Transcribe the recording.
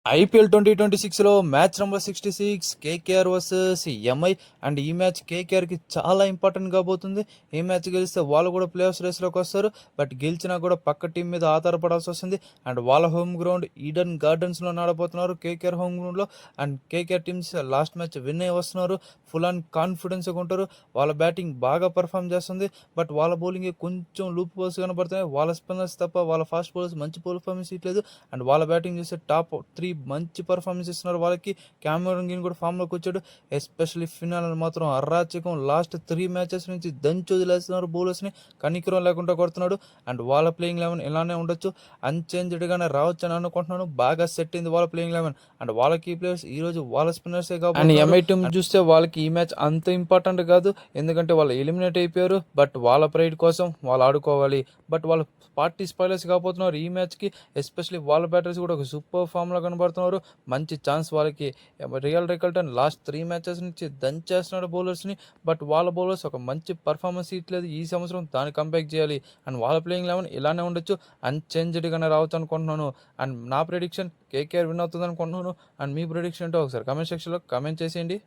IPL 2026లో match number 66 KKR versus MI. And ఈ match కేకేఆర్కి చాలా ఇంపార్టెంట్ కాబోతుంది. ఈ మ్యాచ్ గెలిస్తే వాళ్ళు కూడా ప్లే ఆఫ్ రేస్లోకి వస్తారు. బట్ గెలిచినా కూడా పక్క టీం మీద ఆధారపడాల్సి వస్తుంది. అండ్ వాళ్ళ హోమ్ గ్రౌండ్ ఈడెన్ గార్డెన్స్లో ఆడబోతున్నారు కేకేఆర్ హోమ్ గ్రౌండ్లో. And KKR teams last match win అయ్యి వస్తున్నారు. ఫుల్ అండ్ కాన్ఫిడెన్స్గా ఉంటారు. వాళ్ళ బ్యాటింగ్ బాగా పర్ఫామ్ చేస్తుంది. బట్ వాళ్ళ బౌలింగ్ కొంచెం లూప్ బౌల్స్ కనబడుతున్నాయి. వాళ్ళ స్పిన్నర్స్ తప్ప వాళ్ళ ఫాస్ట్ బౌలర్స్ మంచి పర్ఫార్మెన్స్ ఇవ్వలేదు. అండ్ వాళ్ళ బ్యాటింగ్ చూస్తే టాప్ 3 మంచి పర్ఫార్మెన్స్ ఇస్తున్నారు. వాళ్ళకి క్యామెరూన్ గ్రీన్ కూడా ఫామ్లోకి వచ్చాడు. ఎస్పెషల్లీ ఫినాల్ మాత్రం అరాచకం. లాస్ట్ 3 మ్యాచెస్ నుంచి దంచి వదిలేస్తున్నారు. బౌలర్స్ని కనికరం లేకుండా కొడుతున్నాడు. అండ్ వాళ్ళ ప్లేయింగ్ 11 ఇలానే ఉండొచ్చు, అన్చేంజ్డ్గానే రావచ్చు అని అనుకుంటున్నాను. బాగా సెట్ అయింది వాళ్ళ ప్లేయింగ్ 11. అండ్ వాళ్ళ కీ ప్లేయర్స్ ఈ రోజు వాళ్ళ స్పిన్నర్సే కాబట్టి. అండ్ ఎంఐ టీమ్ చూస్తే వాళ్ళకి ఈ మ్యాచ్ అంత ఇంపార్టెంట్ కాదు, ఎందుకంటే వాళ్ళు ఎలిమినేట్ అయిపోయారు. బట్ వాళ్ళ ప్రైడ్ కోసం వాళ్ళు ఆడుకోవాలి. బట్ వాళ్ళు పార్టీ స్పాయిలర్స్ కాబోతున్నారు ఈ మ్యాచ్కి. ఎస్పెషల్లీ వాళ్ళ బ్యాటర్స్ కూడా ఒక సూపర్ ఫామ్లో కనబడుతున్నారు. మంచి ఛాన్స్ వాళ్ళకి. రియల్ రికల్టన్ లాస్ట్ 3 మ్యాచెస్ నుంచి దంచేస్తున్నాడు బౌలర్స్ని. బట్ వాళ్ళ బౌలర్స్ ఒక మంచి పర్ఫార్మెన్స్ ఇట్లేదు ఈ సంవత్సరం. దాన్ని కంబ్యాక్ చేయాలి. అండ్ వాళ్ళ ప్లేయింగ్ 11 ఇలానే ఉండొచ్చు, అన్చేంజ్డ్గానే రావచ్చు అనుకుంటున్నాను. అండ్ నా ప్రెడిక్షన్ కేకేఆర్ విన్ అవుతుంది అనుకుంటున్నాను. అండ్ మీ ప్రెడిక్షన్ ఏంటో ఒకసారి కమెంట్ సెక్షన్లో కమెంట్ చేసేయండి.